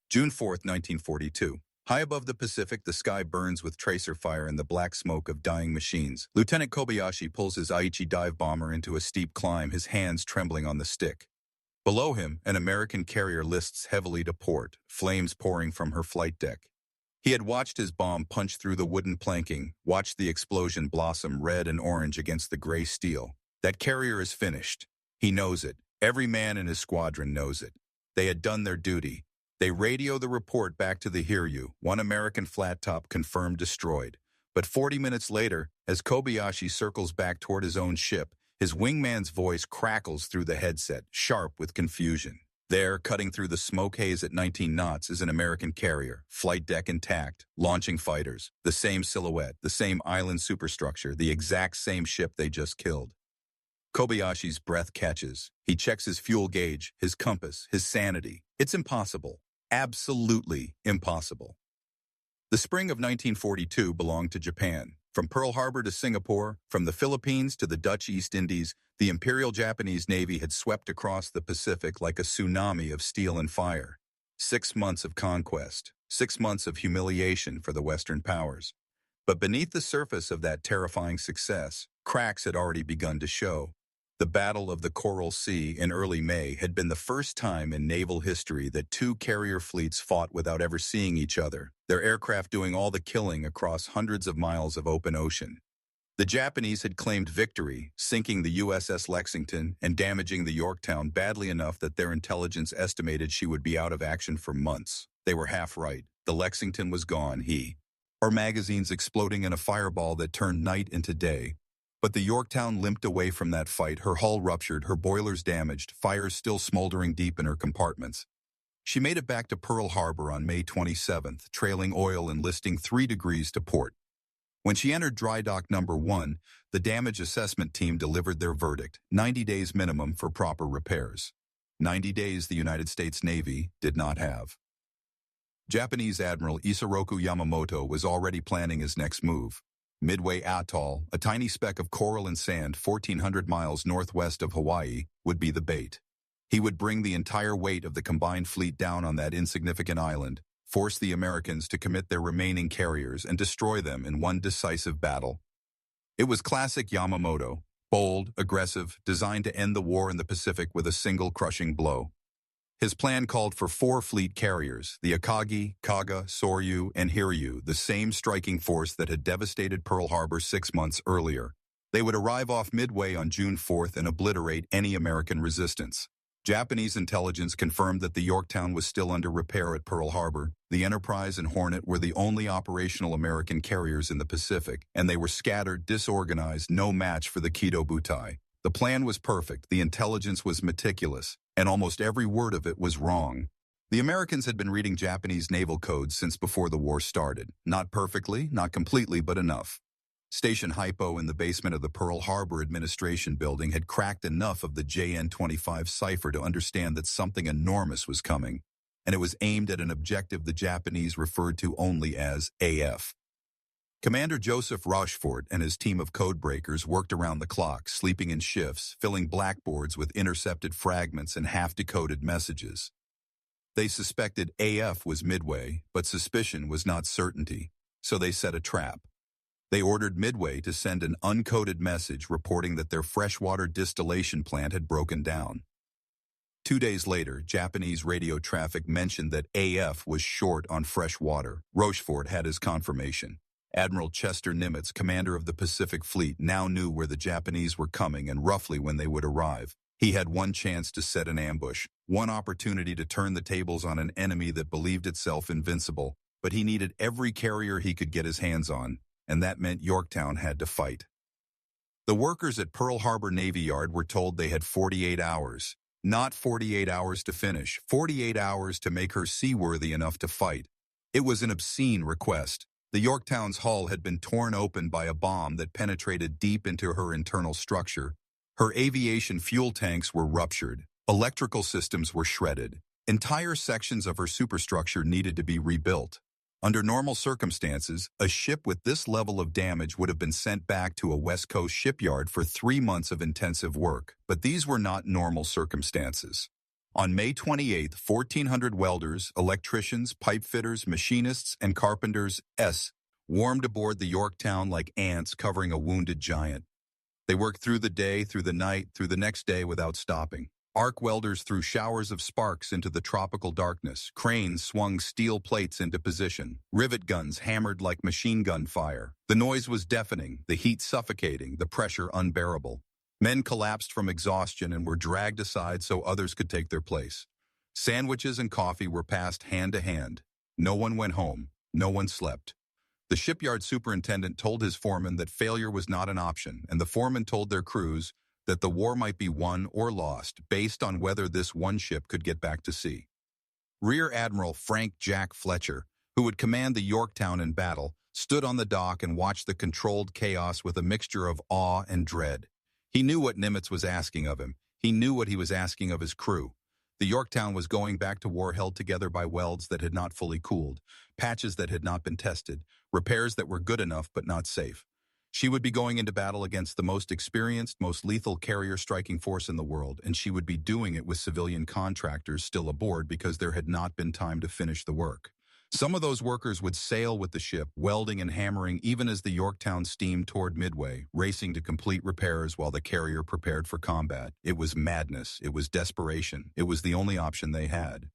June 4th, 1942. High above the Pacific, the sky burns with tracer fire and the black smoke of dying machines. Lieutenant Kobayashi pulls his Aichi dive bomber into a steep climb, his hands trembling on the stick. Below him, an American carrier lists heavily to port, flames pouring from her flight deck. He had watched his bomb punch through the wooden planking, watched the explosion blossom red and orange against the gray steel. That carrier is finished. He knows it. Every man in his squadron knows it. They had done their duty. They radio the report back to the Hiryu, one American flat top confirmed destroyed. But 40 minutes later, as Kobayashi circles back toward his own ship, his wingman's voice crackles through the headset, sharp with confusion. There, cutting through the smoke haze at 19 knots, is an American carrier, flight deck intact, launching fighters, the same silhouette, the same island superstructure, the exact same ship they just killed. Kobayashi's breath catches. He checks his fuel gauge, his compass, his sanity. It's impossible. Absolutely impossible. The spring of 1942 belonged to Japan. From Pearl Harbor to Singapore, from the Philippines to the Dutch East Indies, the Imperial Japanese Navy had swept across the Pacific like a tsunami of steel and fire. 6 months of conquest, 6 months of humiliation for the Western powers. But beneath the surface of that terrifying success, cracks had already begun to show. The Battle of the Coral Sea in early May had been the first time in naval history that two carrier fleets fought without ever seeing each other, their aircraft doing all the killing across hundreds of miles of open ocean. The Japanese had claimed victory, sinking the USS Lexington and damaging the Yorktown badly enough that their intelligence estimated she would be out of action for months. They were half right. The Lexington was gone, or magazines exploding in a fireball that turned night into day. But the Yorktown limped away from that fight, her hull ruptured, her boilers damaged, fires still smoldering deep in her compartments. She made it back to Pearl Harbor on May 27th, trailing oil and listing 3 degrees to port. When she entered dry dock number 1, the damage assessment team delivered their verdict, 90 days minimum for proper repairs. 90 days the United States Navy did not have. Japanese Admiral Isoroku Yamamoto was already planning his next move. Midway Atoll, a tiny speck of coral and sand 1,400 miles northwest of Hawaii, would be the bait. He would bring the entire weight of the combined fleet down on that insignificant island, force the Americans to commit their remaining carriers and destroy them in one decisive battle. It was classic Yamamoto, bold, aggressive, designed to end the war in the Pacific with a single crushing blow. His plan called for 4 fleet carriers, the Akagi, Kaga, Soryu, and Hiryu, the same striking force that had devastated Pearl Harbor 6 months earlier. They would arrive off Midway on June 4th and obliterate any American resistance. Japanese intelligence confirmed that the Yorktown was still under repair at Pearl Harbor. The Enterprise and Hornet were the only operational American carriers in the Pacific, and they were scattered, disorganized, no match for the Kido Butai. The plan was perfect, the intelligence was meticulous, and almost every word of it was wrong. The Americans had been reading Japanese naval codes since before the war started. Not perfectly, not completely, but enough. Station Hypo in the basement of the Pearl Harbor Administration Building had cracked enough of the JN-25 cipher to understand that something enormous was coming, and it was aimed at an objective the Japanese referred to only as AF. Commander Joseph Rochefort and his team of codebreakers worked around the clock, sleeping in shifts, filling blackboards with intercepted fragments and half-decoded messages. They suspected AF was Midway, but suspicion was not certainty, so they set a trap. They ordered Midway to send an uncoded message reporting that their freshwater distillation plant had broken down. 2 days later, Japanese radio traffic mentioned that AF was short on fresh water. Rochefort had his confirmation. Admiral Chester Nimitz, commander of the Pacific Fleet, now knew where the Japanese were coming and roughly when they would arrive. He had one chance to set an ambush, one opportunity to turn the tables on an enemy that believed itself invincible, but he needed every carrier he could get his hands on, and that meant Yorktown had to fight. The workers at Pearl Harbor Navy Yard were told they had 48 hours. Not 48 hours to finish, 48 hours to make her seaworthy enough to fight. It was an obscene request. The Yorktown's hull had been torn open by a bomb that penetrated deep into her internal structure. Her aviation fuel tanks were ruptured. Electrical systems were shredded. Entire sections of her superstructure needed to be rebuilt. Under normal circumstances, a ship with this level of damage would have been sent back to a West Coast shipyard for 3 months of intensive work, but these were not normal circumstances. On May 28th, 1,400 welders, electricians, pipe fitters, machinists, and carpenters swarmed aboard the Yorktown like ants covering a wounded giant. They worked through the day, through the night, through the next day without stopping. Arc welders threw showers of sparks into the tropical darkness. Cranes swung steel plates into position. Rivet guns hammered like machine gun fire. The noise was deafening, the heat suffocating, the pressure unbearable. Men collapsed from exhaustion and were dragged aside so others could take their place. Sandwiches and coffee were passed hand to hand. No one went home. No one slept. The shipyard superintendent told his foreman that failure was not an option, and the foreman told their crews that the war might be won or lost based on whether this one ship could get back to sea. Rear Admiral Frank Jack Fletcher, who would command the Yorktown in battle, stood on the dock and watched the controlled chaos with a mixture of awe and dread. He knew what Nimitz was asking of him. He knew what he was asking of his crew. The Yorktown was going back to war held together by welds that had not fully cooled, patches that had not been tested, repairs that were good enough but not safe. She would be going into battle against the most experienced, most lethal carrier striking force in the world, and she would be doing it with civilian contractors still aboard because there had not been time to finish the work. Some of those workers would sail with the ship, welding and hammering even as the Yorktown steamed toward Midway, racing to complete repairs while the carrier prepared for combat. It was madness. It was desperation. It was the only option they had.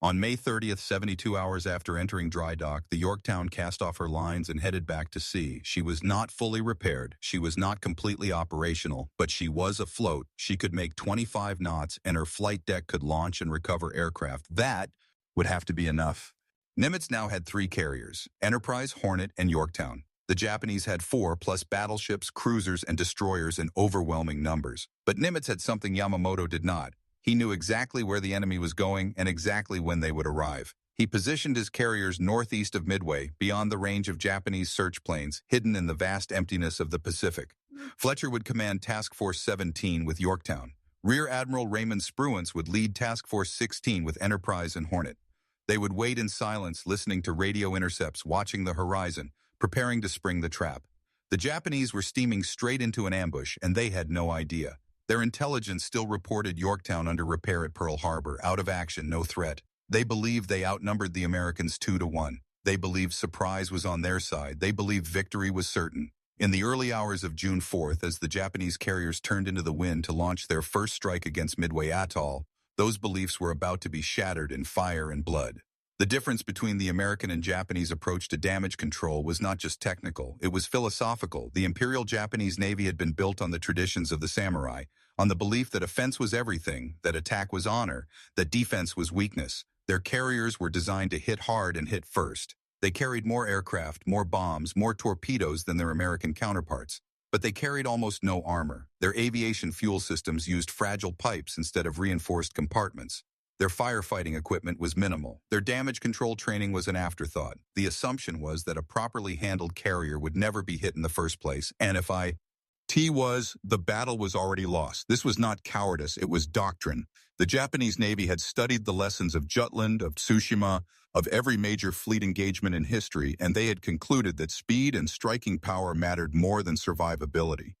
On May 30th, 72 hours after entering dry dock, the Yorktown cast off her lines and headed back to sea. She was not fully repaired. She was not completely operational, but she was afloat. She could make 25 knots, and her flight deck could launch and recover aircraft. That would have to be enough. Nimitz now had 3 carriers, Enterprise, Hornet, and Yorktown. The Japanese had 4, plus battleships, cruisers, and destroyers in overwhelming numbers. But Nimitz had something Yamamoto did not. He knew exactly where the enemy was going and exactly when they would arrive. He positioned his carriers northeast of Midway, beyond the range of Japanese search planes, hidden in the vast emptiness of the Pacific. Fletcher would command Task Force 17 with Yorktown. Rear Admiral Raymond Spruance would lead Task Force 16 with Enterprise and Hornet. They would wait in silence, listening to radio intercepts, watching the horizon, preparing to spring the trap. The Japanese were steaming straight into an ambush, and they had no idea. Their intelligence still reported Yorktown under repair at Pearl Harbor, out of action, no threat. They believed they outnumbered the Americans 2-1. They believed surprise was on their side. They believed victory was certain. In the early hours of June 4th, as the Japanese carriers turned into the wind to launch their first strike against Midway Atoll, those beliefs were about to be shattered in fire and blood. The difference between the American and Japanese approach to damage control was not just technical, it was philosophical. The Imperial Japanese Navy had been built on the traditions of the samurai, on the belief that offense was everything, that attack was honor, that defense was weakness. Their carriers were designed to hit hard and hit first. They carried more aircraft, more bombs, more torpedoes than their American counterparts. But they carried almost no armor. Their aviation fuel systems used fragile pipes instead of reinforced compartments. Their firefighting equipment was minimal. Their damage control training was an afterthought. The assumption was that a properly handled carrier would never be hit in the first place, and if the battle was already lost. This was not cowardice, it was doctrine. The Japanese Navy had studied the lessons of Jutland, of Tsushima, of every major fleet engagement in history, and they had concluded that speed and striking power mattered more than survivability.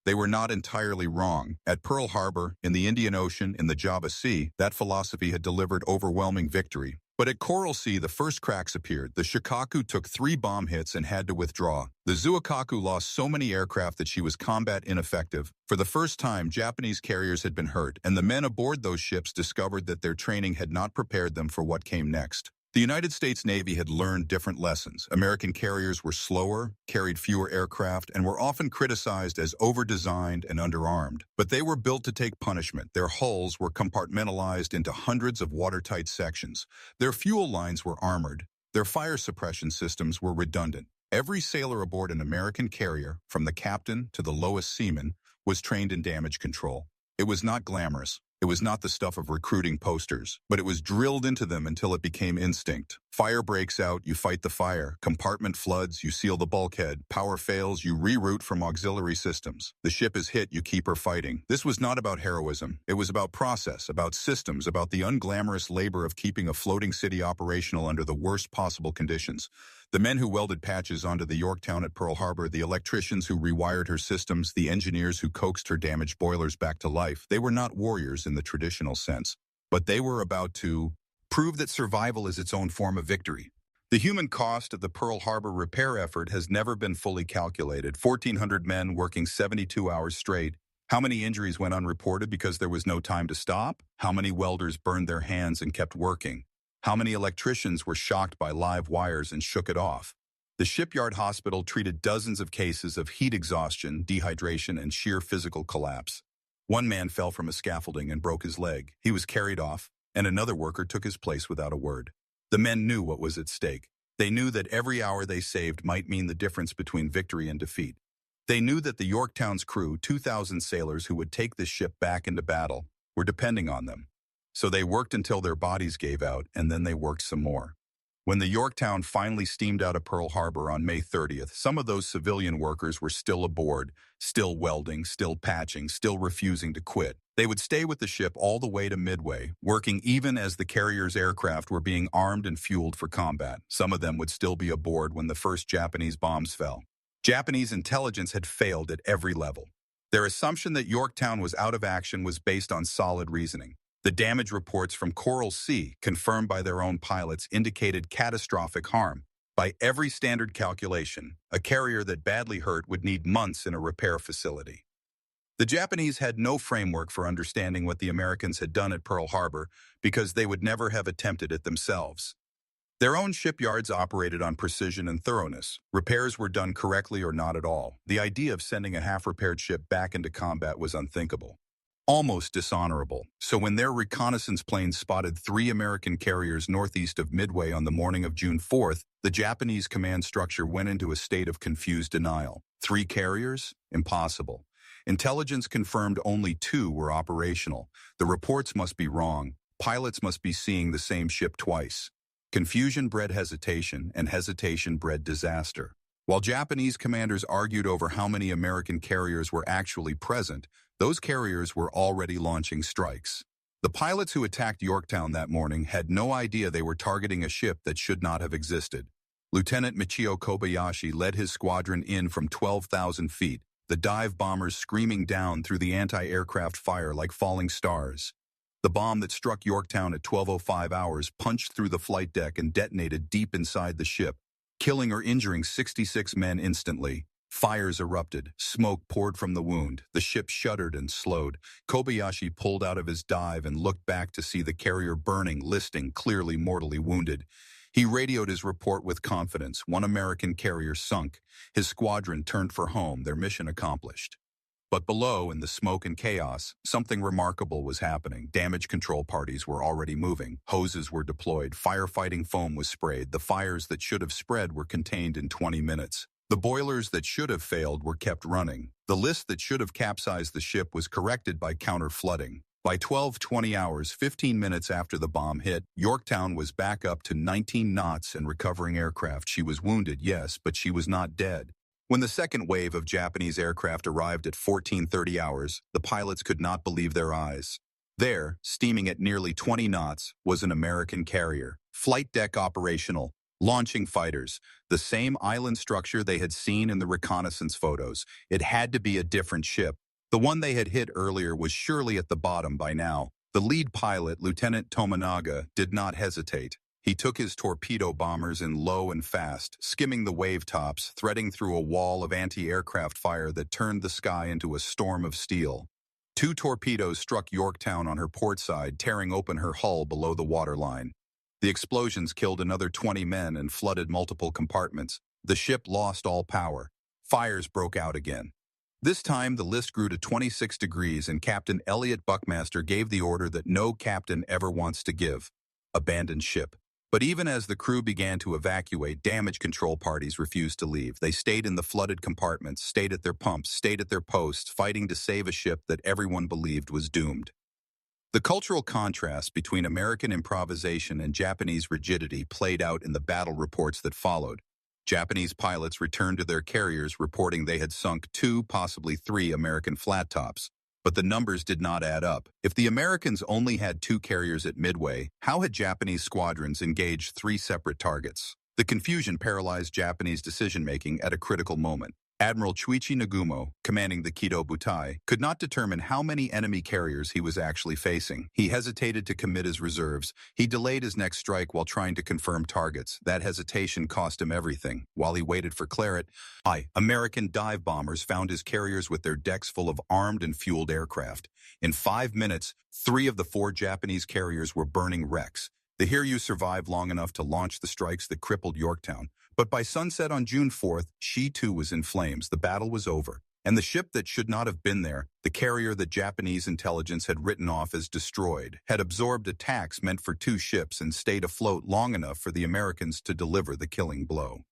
They were not entirely wrong. At Pearl Harbor, in the Indian Ocean, in the Java Sea, that philosophy had delivered overwhelming victory. But at Coral Sea, the first cracks appeared. The Shikaku took 3 bomb hits and had to withdraw. The Zuikaku lost so many aircraft that she was combat ineffective. For the first time, Japanese carriers had been hurt, and the men aboard those ships discovered that their training had not prepared them for what came next. The United States Navy had learned different lessons. American carriers were slower, carried fewer aircraft, and were often criticized as over-designed and underarmed. But they were built to take punishment. Their hulls were compartmentalized into hundreds of watertight sections. Their fuel lines were armored. Their fire suppression systems were redundant. Every sailor aboard an American carrier, from the captain to the lowest seaman, was trained in damage control. It was not glamorous. It was not the stuff of recruiting posters, but it was drilled into them until it became instinct. Fire breaks out, you fight the fire. Compartment floods, you seal the bulkhead. Power fails, you reroute from auxiliary systems. The ship is hit, you keep her fighting. This was not about heroism. It was about process, about systems, about the unglamorous labor of keeping a floating city operational under the worst possible conditions. The men who welded patches onto the Yorktown at Pearl Harbor, the electricians who rewired her systems, the engineers who coaxed her damaged boilers back to life, they were not warriors in the traditional sense. But they were about to prove that survival is its own form of victory. The human cost of the Pearl Harbor repair effort has never been fully calculated. 1,400 men working 72 hours straight. How many injuries went unreported because there was no time to stop? How many welders burned their hands and kept working? How many electricians were shocked by live wires and shook it off? The shipyard hospital treated dozens of cases of heat exhaustion, dehydration, and sheer physical collapse. One man fell from a scaffolding and broke his leg. He was carried off, and another worker took his place without a word. The men knew what was at stake. They knew that every hour they saved might mean the difference between victory and defeat. They knew that the Yorktown's crew, 2,000 sailors who would take the ship back into battle, were depending on them. So they worked until their bodies gave out, and then they worked some more. When the Yorktown finally steamed out of Pearl Harbor on May 30th, some of those civilian workers were still aboard, still welding, still patching, still refusing to quit. They would stay with the ship all the way to Midway, working even as the carrier's aircraft were being armed and fueled for combat. Some of them would still be aboard when the first Japanese bombs fell. Japanese intelligence had failed at every level. Their assumption that Yorktown was out of action was based on solid reasoning. The damage reports from Coral Sea, confirmed by their own pilots, indicated catastrophic harm. By every standard calculation, a carrier that badly hurt would need months in a repair facility. The Japanese had no framework for understanding what the Americans had done at Pearl Harbor because they would never have attempted it themselves. Their own shipyards operated on precision and thoroughness. Repairs were done correctly or not at all. The idea of sending a half-repaired ship back into combat was unthinkable. Almost dishonorable. So when their reconnaissance planes spotted 3 American carriers northeast of Midway on the morning of June 4th, the Japanese command structure went into a state of confused denial. 3 carriers? Impossible. Intelligence confirmed only 2 were operational. The reports must be wrong. Pilots must be seeing the same ship twice. Confusion bred hesitation, and hesitation bred disaster. While Japanese commanders argued over how many American carriers were actually present, those carriers were already launching strikes. The pilots who attacked Yorktown that morning had no idea they were targeting a ship that should not have existed. Lieutenant Michio Kobayashi led his squadron in from 12,000 feet, the dive bombers screaming down through the anti-aircraft fire like falling stars. The bomb that struck Yorktown at 12:05 hours punched through the flight deck and detonated deep inside the ship, killing or injuring 66 men instantly. Fires erupted. Smoke poured from the wound. The ship shuddered and slowed. Kobayashi pulled out of his dive and looked back to see the carrier burning, listing, clearly mortally wounded. He radioed his report with confidence. 1 American carrier sunk. His squadron turned for home, their mission accomplished. But below, in the smoke and chaos, something remarkable was happening. Damage control parties were already moving. Hoses were deployed. Firefighting foam was sprayed. The fires that should have spread were contained in 20 minutes. The boilers that should have failed were kept running. The list that should have capsized the ship was corrected by counter-flooding. By 12:20 hours, 15 minutes after the bomb hit, Yorktown was back up to 19 knots and recovering aircraft. She was wounded, yes, but she was not dead. When the second wave of Japanese aircraft arrived at 14:30 hours, the pilots could not believe their eyes. There, steaming at nearly 20 knots, was an American carrier, flight deck operational, launching fighters, the same island structure they had seen in the reconnaissance photos. It had to be a different ship. The one they had hit earlier was surely at the bottom by now. The lead pilot, Lieutenant Tominaga, did not hesitate. He took his torpedo bombers in low and fast, skimming the wave tops, threading through a wall of anti-aircraft fire that turned the sky into a storm of steel. 2 torpedoes struck Yorktown on her port side, tearing open her hull below the waterline. The explosions killed another 20 men and flooded multiple compartments. The ship lost all power. Fires broke out again. This time, the list grew to 26 degrees, and Captain Elliot Buckmaster gave the order that no captain ever wants to give: abandon ship. But even as the crew began to evacuate, damage control parties refused to leave. They stayed in the flooded compartments, stayed at their pumps, stayed at their posts, fighting to save a ship that everyone believed was doomed. The cultural contrast between American improvisation and Japanese rigidity played out in the battle reports that followed. Japanese pilots returned to their carriers reporting they had sunk 2, possibly 3 American flat tops. But the numbers did not add up. If the Americans only had 2 carriers at Midway, how had Japanese squadrons engaged 3 separate targets? The confusion paralyzed Japanese decision-making at a critical moment. Admiral Chuichi Nagumo, commanding the Kido Butai, could not determine how many enemy carriers he was actually facing. He hesitated to commit his reserves. He delayed his next strike while trying to confirm targets. That hesitation cost him everything. While he waited for Claret, American dive bombers found his carriers with their decks full of armed and fueled aircraft. In 5 minutes, 3 of the 4 Japanese carriers were burning wrecks. The Hiryu survived long enough to launch the strikes that crippled Yorktown. But by sunset on June 4th, she too was in flames. The battle was over. And the ship that should not have been there, the carrier that Japanese intelligence had written off as destroyed, had absorbed attacks meant for 2 ships and stayed afloat long enough for the Americans to deliver the killing blow.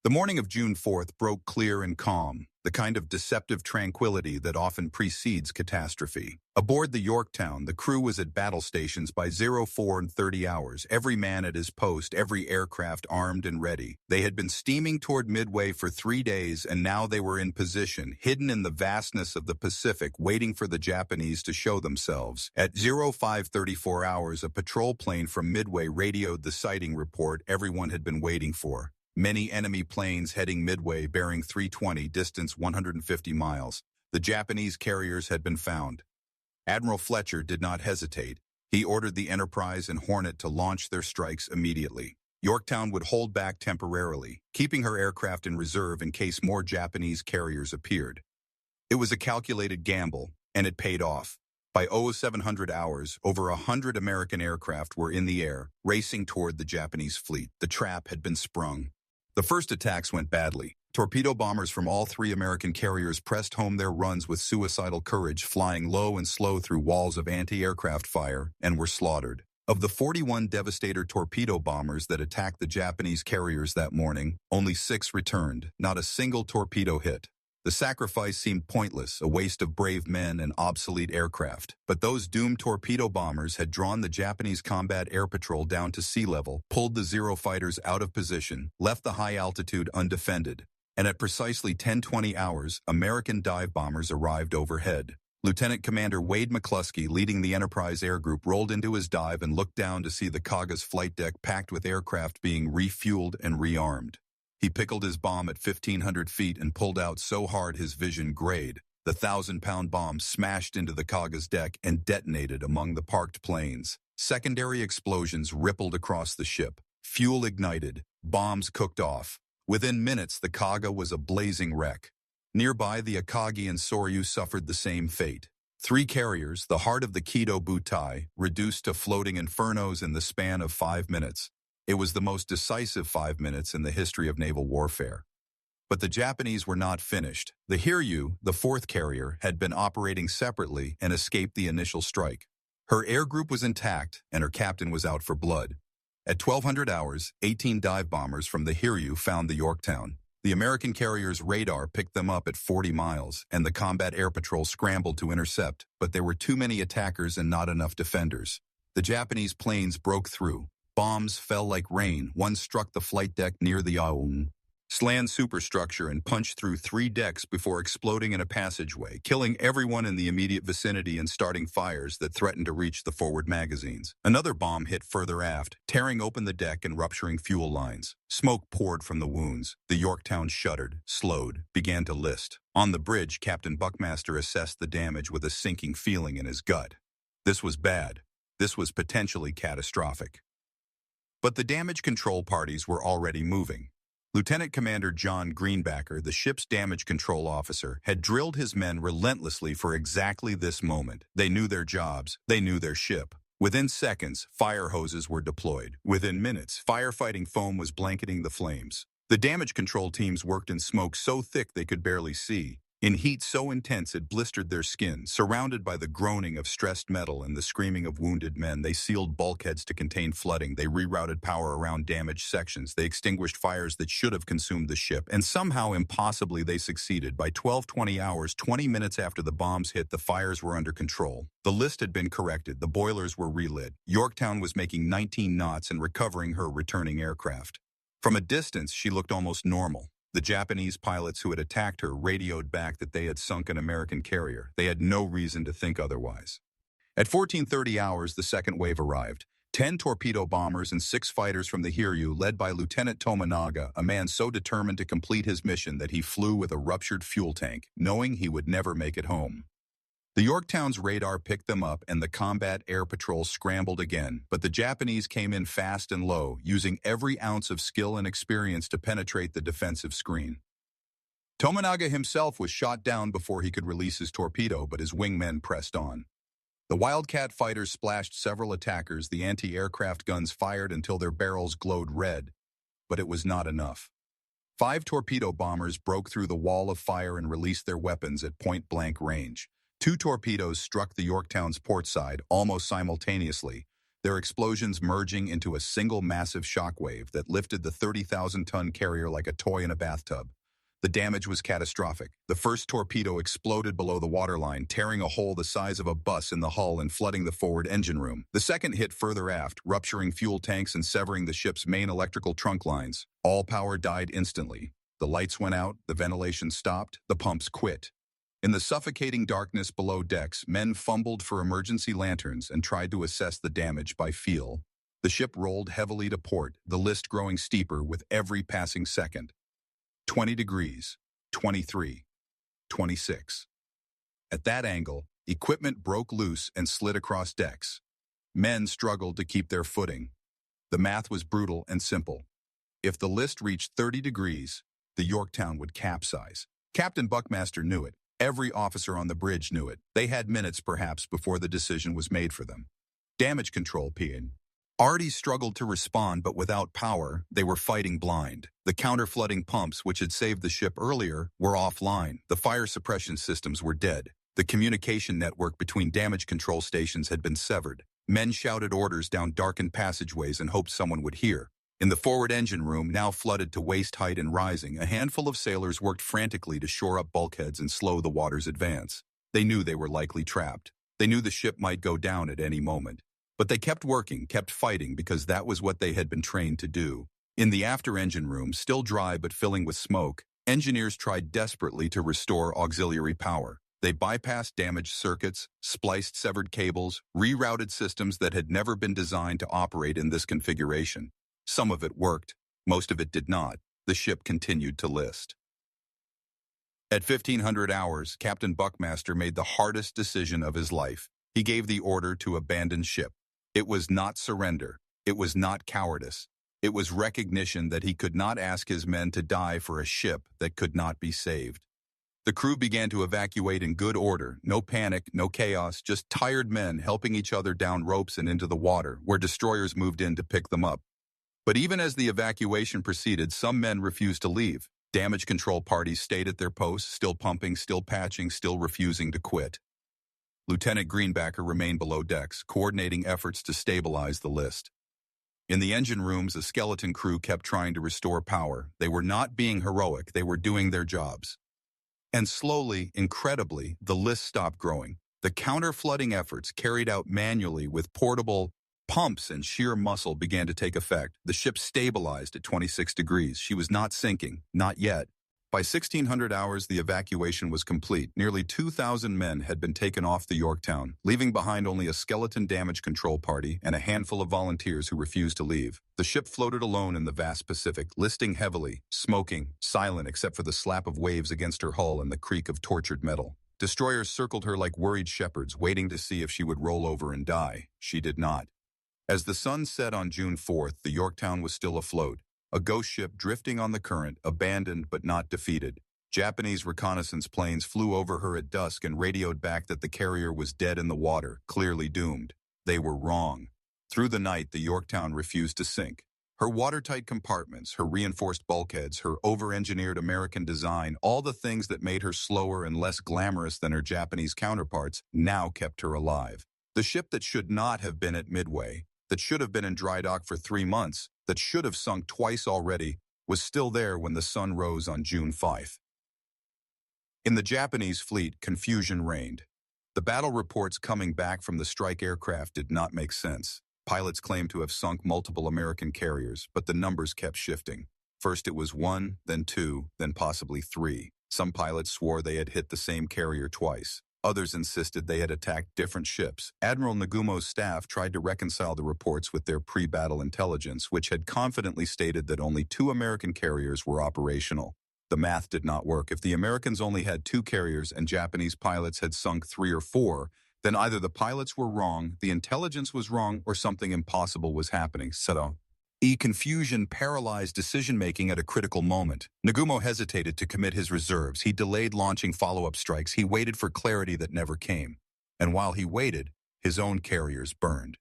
The morning of June 4th broke clear and calm, the kind of deceptive tranquility that often precedes catastrophe. Aboard the Yorktown, the crew was at battle stations by 04:30 hours, every man at his post, every aircraft armed and ready. They had been steaming toward Midway for 3 days, and now they were in position, hidden in the vastness of the Pacific, waiting for the Japanese to show themselves. At 05:34 hours, a patrol plane from Midway radioed the sighting report everyone had been waiting for. Many enemy planes heading Midway bearing 320, distance 150 miles. The Japanese carriers had been found. Admiral Fletcher did not hesitate. He ordered the Enterprise and Hornet to launch their strikes immediately. Yorktown would hold back temporarily, keeping her aircraft in reserve in case more Japanese carriers appeared. It was a calculated gamble, and it paid off. By 0700 hours, over 100 American aircraft were in the air, racing toward the Japanese fleet. The trap had been sprung. The first attacks went badly. Torpedo bombers from all 3 American carriers pressed home their runs with suicidal courage, flying low and slow through walls of anti-aircraft fire, and were slaughtered. Of the 41 Devastator torpedo bombers that attacked the Japanese carriers that morning, only 6 returned, not a single torpedo hit. The sacrifice seemed pointless, a waste of brave men and obsolete aircraft. But those doomed torpedo bombers had drawn the Japanese combat air patrol down to sea level, pulled the Zero fighters out of position, left the high altitude undefended. And at precisely 10:20 hours, American dive bombers arrived overhead. Lieutenant Commander Wade McCluskey, leading the Enterprise Air Group, rolled into his dive and looked down to see the Kaga's flight deck packed with aircraft being refueled and rearmed. He pickled his bomb at 1,500 feet and pulled out so hard his vision grayed. The 1,000-pound bomb smashed into the Kaga's deck and detonated among the parked planes. Secondary explosions rippled across the ship. Fuel ignited. Bombs cooked off. Within minutes, the Kaga was a blazing wreck. Nearby, the Akagi and Soryu suffered the same fate. 3 carriers, the heart of the Kido Butai, reduced to floating infernos in the span of 5 minutes. It was the most decisive 5 minutes in the history of naval warfare. But the Japanese were not finished. The Hiryu, the 4th carrier, had been operating separately and escaped the initial strike. Her air group was intact, and her captain was out for blood. At 1200 hours, 18 dive bombers from the Hiryu found the Yorktown. The American carrier's radar picked them up at 40 miles, and the combat air patrol scrambled to intercept, but there were too many attackers and not enough defenders. The Japanese planes broke through. Bombs fell like rain. One struck the flight deck near the Aoun, slammed superstructure and punched through 3 decks before exploding in a passageway, killing everyone in the immediate vicinity and starting fires that threatened to reach the forward magazines. Another bomb hit further aft, tearing open the deck and rupturing fuel lines. Smoke poured from the wounds. The Yorktown shuddered, slowed, began to list. On the bridge, Captain Buckmaster assessed the damage with a sinking feeling in his gut. This was bad. This was potentially catastrophic. But the damage control parties were already moving. Lieutenant Commander John Greenbacker, the ship's damage control officer, had drilled his men relentlessly for exactly this moment. They knew their jobs. They knew their ship. Within seconds, fire hoses were deployed. Within minutes, firefighting foam was blanketing the flames. The damage control teams worked in smoke so thick they could barely see, in heat so intense it blistered their skin. Surrounded by the groaning of stressed metal and the screaming of wounded men, they sealed bulkheads to contain flooding. They rerouted power around damaged sections. They extinguished fires that should have consumed the ship. And somehow, impossibly, they succeeded. By 12:20 hours, 20 minutes after the bombs hit, the fires were under control. The list had been corrected. The boilers were relit. Yorktown was making 19 knots and recovering her returning aircraft. From a distance, she looked almost normal. The Japanese pilots who had attacked her radioed back that they had sunk an American carrier. They had no reason to think otherwise. At 14:30 hours, the second wave arrived. 10 torpedo bombers and 6 fighters from the Hiryu, led by Lieutenant Tominaga, a man so determined to complete his mission that he flew with a ruptured fuel tank, knowing he would never make it home. The Yorktown's radar picked them up and the combat air patrol scrambled again, but the Japanese came in fast and low, using every ounce of skill and experience to penetrate the defensive screen. Tominaga himself was shot down before he could release his torpedo, but his wingmen pressed on. The Wildcat fighters splashed several attackers, the anti-aircraft guns fired until their barrels glowed red, but it was not enough. 5 torpedo bombers broke through the wall of fire and released their weapons at point-blank range. 2 torpedoes struck the Yorktown's port side almost simultaneously, their explosions merging into a single massive shockwave that lifted the 30,000-ton carrier like a toy in a bathtub. The damage was catastrophic. The first torpedo exploded below the waterline, tearing a hole the size of a bus in the hull and flooding the forward engine room. The second hit further aft, rupturing fuel tanks and severing the ship's main electrical trunk lines. All power died instantly. The lights went out, the ventilation stopped, the pumps quit. In the suffocating darkness below decks, men fumbled for emergency lanterns and tried to assess the damage by feel. The ship rolled heavily to port, the list growing steeper with every passing second. 20 degrees, 23, 26. At that angle, equipment broke loose and slid across decks. Men struggled to keep their footing. The math was brutal and simple. If the list reached 30 degrees, the Yorktown would capsize. Captain Buckmaster knew it. Every officer on the bridge knew it. They had minutes, perhaps, before the decision was made for them. Damage control PN already struggled to respond, but without power, they were fighting blind. The counter-flooding pumps, which had saved the ship earlier, were offline. The fire suppression systems were dead. The communication network between damage control stations had been severed. Men shouted orders down darkened passageways and hoped someone would hear. In the forward engine room, now flooded to waist height and rising, a handful of sailors worked frantically to shore up bulkheads and slow the water's advance. They knew they were likely trapped. They knew the ship might go down at any moment. But they kept working, kept fighting, because that was what they had been trained to do. In the after-engine room, still dry but filling with smoke, engineers tried desperately to restore auxiliary power. They bypassed damaged circuits, spliced severed cables, rerouted systems that had never been designed to operate in this configuration. Some of it worked, most of it did not. The ship continued to list. At 1500 hours, Captain Buckmaster made the hardest decision of his life. He gave the order to abandon ship. It was not surrender. It was not cowardice. It was recognition that he could not ask his men to die for a ship that could not be saved. The crew began to evacuate in good order. No panic, no chaos, just tired men helping each other down ropes and into the water, where destroyers moved in to pick them up. But even as the evacuation proceeded, some men refused to leave. Damage control parties stayed at their posts, still pumping, still patching, still refusing to quit. Lieutenant Greenbacker remained below decks, coordinating efforts to stabilize the list. In the engine rooms, a skeleton crew kept trying to restore power. They were not being heroic, they were doing their jobs. And slowly, incredibly, the list stopped growing. The counter-flooding efforts, carried out manually with portable pumps and sheer muscle, began to take effect. The ship stabilized at 26 degrees. She was not sinking, not yet. By 1600 hours, the evacuation was complete. Nearly 2,000 men had been taken off the Yorktown, leaving behind only a skeleton damage control party and a handful of volunteers who refused to leave. The ship floated alone in the vast Pacific, listing heavily, smoking, silent except for the slap of waves against her hull and the creak of tortured metal. Destroyers circled her like worried shepherds, waiting to see if she would roll over and die. She did not. As the sun set on June 4th, the Yorktown was still afloat. A ghost ship drifting on the current, abandoned but not defeated. Japanese reconnaissance planes flew over her at dusk and radioed back that the carrier was dead in the water, clearly doomed. They were wrong. Through the night, the Yorktown refused to sink. Her watertight compartments, her reinforced bulkheads, her over-engineered American design, all the things that made her slower and less glamorous than her Japanese counterparts, now kept her alive. The ship that should not have been at Midway, that should have been in dry dock for 3 months, that should have sunk twice already, was still there when the sun rose on June 5th. In the Japanese fleet, confusion reigned. The battle reports coming back from the strike aircraft did not make sense. Pilots claimed to have sunk multiple American carriers, but the numbers kept shifting. First it was 1, then 2, then possibly 3. Some pilots swore they had hit the same carrier twice. Others insisted they had attacked different ships. Admiral Nagumo's staff tried to reconcile the reports with their pre-battle intelligence, which had confidently stated that only 2 American carriers were operational. The math did not work. If the Americans only had 2 carriers and Japanese pilots had sunk 3 or 4, then either the pilots were wrong, the intelligence was wrong, or something impossible was happening. Confusion paralyzed decision-making at a critical moment. Nagumo hesitated to commit his reserves. He delayed launching follow-up strikes. He waited for clarity that never came. And while he waited, his own carriers burned.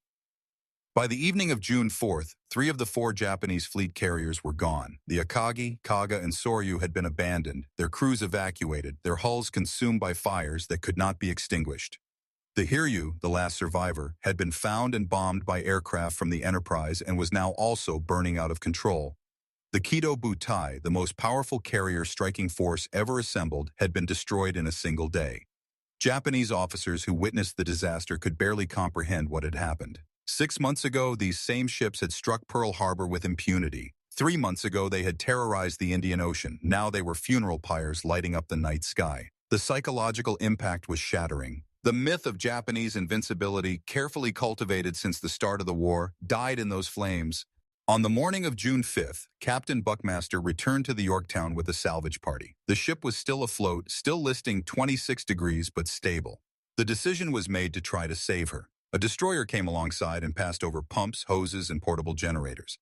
By the evening of June 4th, 3 of the 4 Japanese fleet carriers were gone. The Akagi, Kaga, and Soryu had been abandoned, their crews evacuated, their hulls consumed by fires that could not be extinguished. The Hiryu, the last survivor, had been found and bombed by aircraft from the Enterprise and was now also burning out of control. The Kido Butai, the most powerful carrier striking force ever assembled, had been destroyed in a single day. Japanese officers who witnessed the disaster could barely comprehend what had happened. 6 months ago, these same ships had struck Pearl Harbor with impunity. 3 months ago, they had terrorized the Indian Ocean. Now they were funeral pyres lighting up the night sky. The psychological impact was shattering. The myth of Japanese invincibility, carefully cultivated since the start of the war, died in those flames. On the morning of June 5th, Captain Buckmaster returned to the Yorktown with a salvage party. The ship was still afloat, still listing 26 degrees, but stable. The decision was made to try to save her. A destroyer came alongside and passed over pumps, hoses, and portable generators.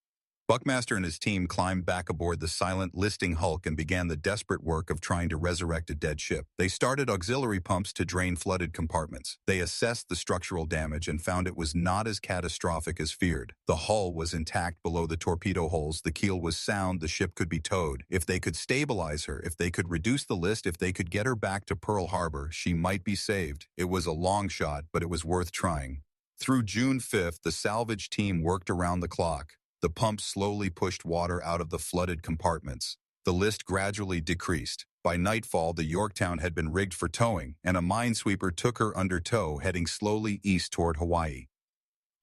Buckmaster and his team climbed back aboard the silent, listing hulk and began the desperate work of trying to resurrect a dead ship. They started auxiliary pumps to drain flooded compartments. They assessed the structural damage and found it was not as catastrophic as feared. The hull was intact below the torpedo holes, the keel was sound, the ship could be towed. If they could stabilize her, if they could reduce the list, if they could get her back to Pearl Harbor, she might be saved. It was a long shot, but it was worth trying. Through June 5th, the salvage team worked around the clock. The pump slowly pushed water out of the flooded compartments. The list gradually decreased. By nightfall, the Yorktown had been rigged for towing, and a minesweeper took her under tow, heading slowly east toward Hawaii.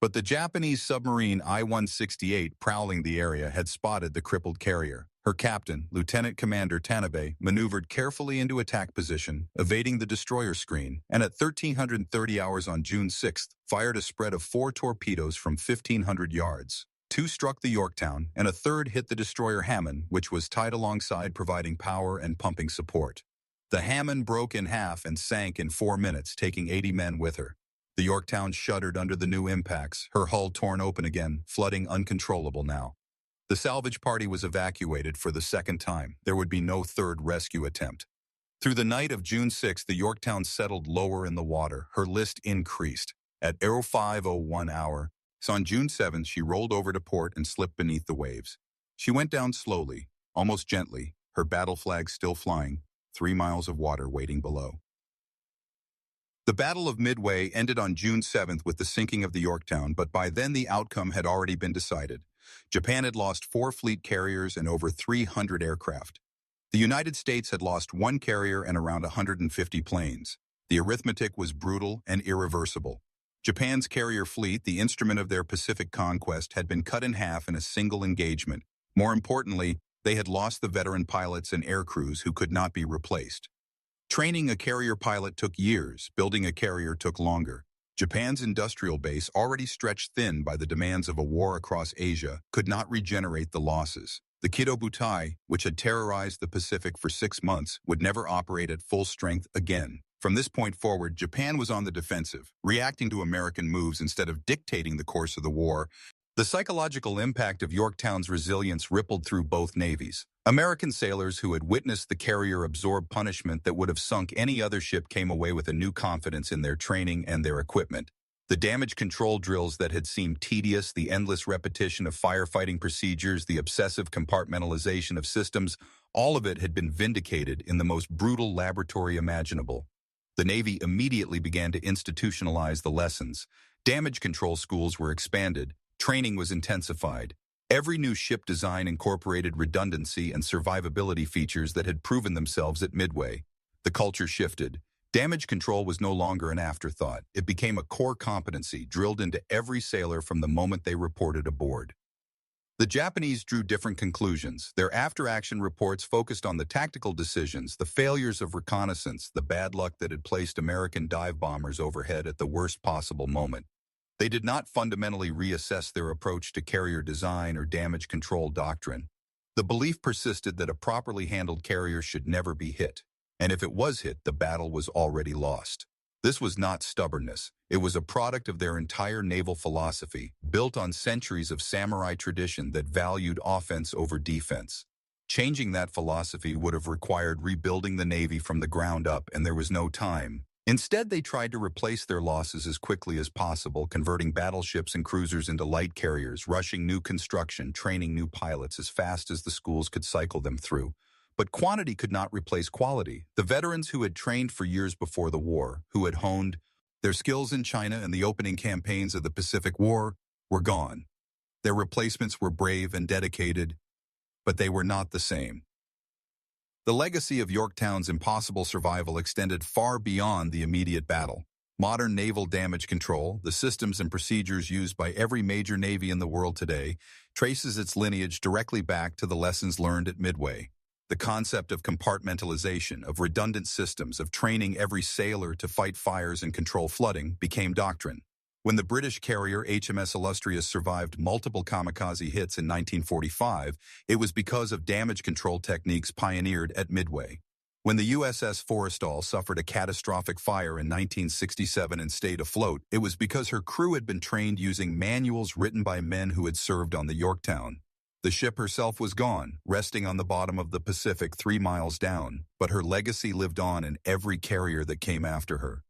But the Japanese submarine I-168 prowling the area had spotted the crippled carrier. Her captain, Lieutenant Commander Tanabe, maneuvered carefully into attack position, evading the destroyer screen, and at 1330 hours on June 6th, fired a spread of 4 torpedoes from 1,500 yards. 2 struck the Yorktown, and a third hit the destroyer Hammond, which was tied alongside, providing power and pumping support. The Hammond broke in half and sank in 4 minutes, taking 80 men with her. The Yorktown shuddered under the new impacts, her hull torn open again, flooding uncontrollable now. The salvage party was evacuated for the second time. There would be no third rescue attempt. Through the night of June 6, the Yorktown settled lower in the water. Her list increased. At 05:01 hour, so on June 7th, she rolled over to port and slipped beneath the waves. She went down slowly, almost gently, her battle flag still flying, 3 miles of water waiting below. The Battle of Midway ended on June 7th with the sinking of the Yorktown, but by then the outcome had already been decided. Japan had lost 4 fleet carriers and over 300 aircraft. The United States had lost 1 carrier and around 150 planes. The arithmetic was brutal and irreversible. Japan's carrier fleet, the instrument of their Pacific conquest, had been cut in half in a single engagement. More importantly, they had lost the veteran pilots and air crews who could not be replaced. Training a carrier pilot took years, building a carrier took longer. Japan's industrial base, already stretched thin by the demands of a war across Asia, could not regenerate the losses. The Kido Butai, which had terrorized the Pacific for 6 months, would never operate at full strength again. From this point forward, Japan was on the defensive, reacting to American moves instead of dictating the course of the war. The psychological impact of Yorktown's resilience rippled through both navies. American sailors who had witnessed the carrier absorb punishment that would have sunk any other ship came away with a new confidence in their training and their equipment. The damage control drills that had seemed tedious, the endless repetition of firefighting procedures, the obsessive compartmentalization of systems, all of it had been vindicated in the most brutal laboratory imaginable. The Navy immediately began to institutionalize the lessons. Damage control schools were expanded. Training was intensified. Every new ship design incorporated redundancy and survivability features that had proven themselves at Midway. The culture shifted. Damage control was no longer an afterthought. It became a core competency drilled into every sailor from the moment they reported aboard. The Japanese drew different conclusions. Their after-action reports focused on the tactical decisions, the failures of reconnaissance, the bad luck that had placed American dive bombers overhead at the worst possible moment. They did not fundamentally reassess their approach to carrier design or damage control doctrine. The belief persisted that a properly handled carrier should never be hit, and if it was hit, the battle was already lost. This was not stubbornness. It was a product of their entire naval philosophy, built on centuries of samurai tradition that valued offense over defense. Changing that philosophy would have required rebuilding the Navy from the ground up, and there was no time. Instead, they tried to replace their losses as quickly as possible, converting battleships and cruisers into light carriers, rushing new construction, training new pilots as fast as the schools could cycle them through. But quantity could not replace quality. The veterans who had trained for years before the war, who had honed their skills in China and the opening campaigns of the Pacific War, were gone. Their replacements were brave and dedicated, but they were not the same. The legacy of Yorktown's impossible survival extended far beyond the immediate battle. Modern naval damage control, the systems and procedures used by every major navy in the world today, traces its lineage directly back to the lessons learned at Midway. The concept of compartmentalization, of redundant systems, of training every sailor to fight fires and control flooding became doctrine. When the British carrier HMS Illustrious survived multiple kamikaze hits in 1945, it was because of damage control techniques pioneered at Midway. When the USS Forrestal suffered a catastrophic fire in 1967 and stayed afloat, it was because her crew had been trained using manuals written by men who had served on the Yorktown. The ship herself was gone, resting on the bottom of the Pacific 3 miles down, but her legacy lived on in every carrier that came after her.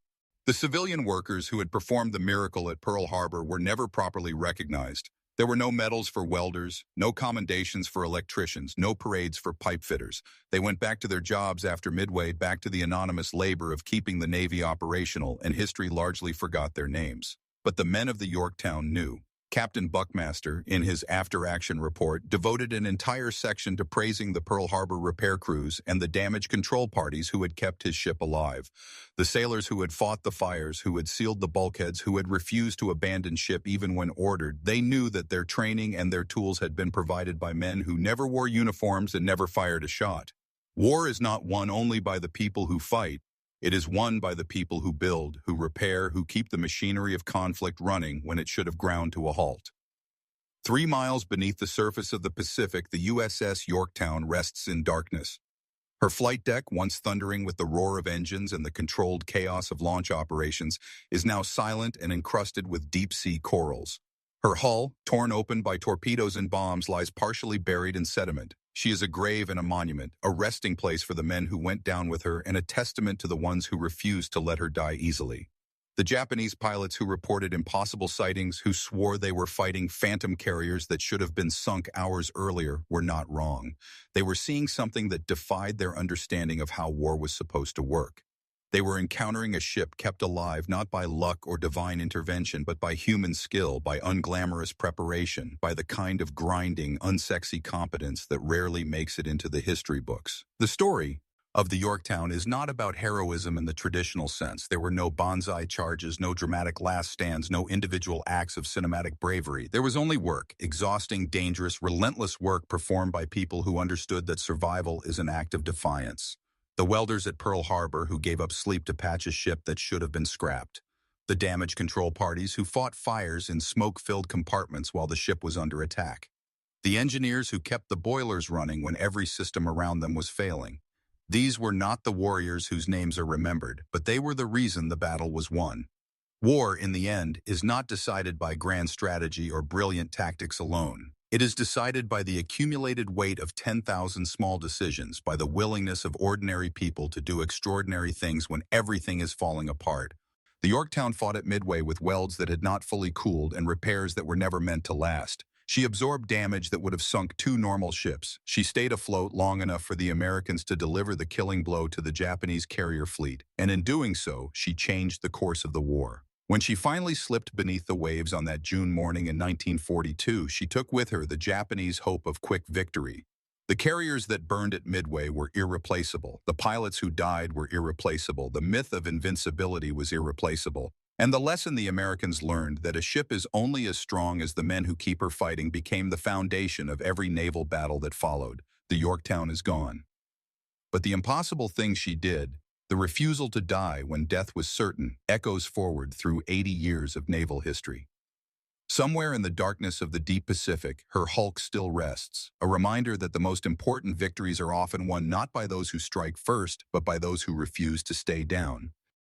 The civilian workers who had performed the miracle at Pearl Harbor were never properly recognized. There were no medals for welders, no commendations for electricians, no parades for pipe fitters. They went back to their jobs after Midway, back to the anonymous labor of keeping the Navy operational, and history largely forgot their names. But the men of the Yorktown knew. Captain Buckmaster, in his after-action report, devoted an entire section to praising the Pearl Harbor repair crews and the damage control parties who had kept his ship alive. The sailors who had fought the fires, who had sealed the bulkheads, who had refused to abandon ship even when ordered, they knew that their training and their tools had been provided by men who never wore uniforms and never fired a shot. War is not won only by the people who fight. It is won by the people who build, who repair, who keep the machinery of conflict running when it should have ground to a halt. 3 miles beneath the surface of the Pacific, the USS Yorktown rests in darkness. Her flight deck, once thundering with the roar of engines and the controlled chaos of launch operations, is now silent and encrusted with deep-sea corals. Her hull, torn open by torpedoes and bombs, lies partially buried in sediment. She is a grave and a monument, a resting place for the men who went down with her and a testament to the ones who refused to let her die easily. The Japanese pilots who reported impossible sightings, who swore they were fighting phantom carriers that should have been sunk hours earlier, were not wrong. They were seeing something that defied their understanding of how war was supposed to work. They were encountering a ship kept alive not by luck or divine intervention, but by human skill, by unglamorous preparation, by the kind of grinding, unsexy competence that rarely makes it into the history books. The story of the Yorktown is not about heroism in the traditional sense. There were no banzai charges, no dramatic last stands, no individual acts of cinematic bravery. There was only work, exhausting, dangerous, relentless work performed by people who understood that survival is an act of defiance. The welders at Pearl Harbor who gave up sleep to patch a ship that should have been scrapped. The damage control parties who fought fires in smoke-filled compartments while the ship was under attack. The engineers who kept the boilers running when every system around them was failing. These were not the warriors whose names are remembered, but they were the reason the battle was won. War, in the end, is not decided by grand strategy or brilliant tactics alone. It is decided by the accumulated weight of 10,000 small decisions, by the willingness of ordinary people to do extraordinary things when everything is falling apart. The Yorktown fought at Midway with welds that had not fully cooled and repairs that were never meant to last. She absorbed damage that would have sunk 2 normal ships. She stayed afloat long enough for the Americans to deliver the killing blow to the Japanese carrier fleet, and in doing so, she changed the course of the war. When she finally slipped beneath the waves on that June morning in 1942, she took with her the Japanese hope of quick victory. The carriers that burned at Midway were irreplaceable. The pilots who died were irreplaceable. The myth of invincibility was irreplaceable. And the lesson the Americans learned, that a ship is only as strong as the men who keep her fighting, became the foundation of every naval battle that followed. The Yorktown is gone. But the impossible thing she did, the refusal to die when death was certain, echoes forward through 80 years of naval history. Somewhere in the darkness of the deep Pacific, her hulk still rests, a reminder that the most important victories are often won not by those who strike first, but by those who refuse to stay down.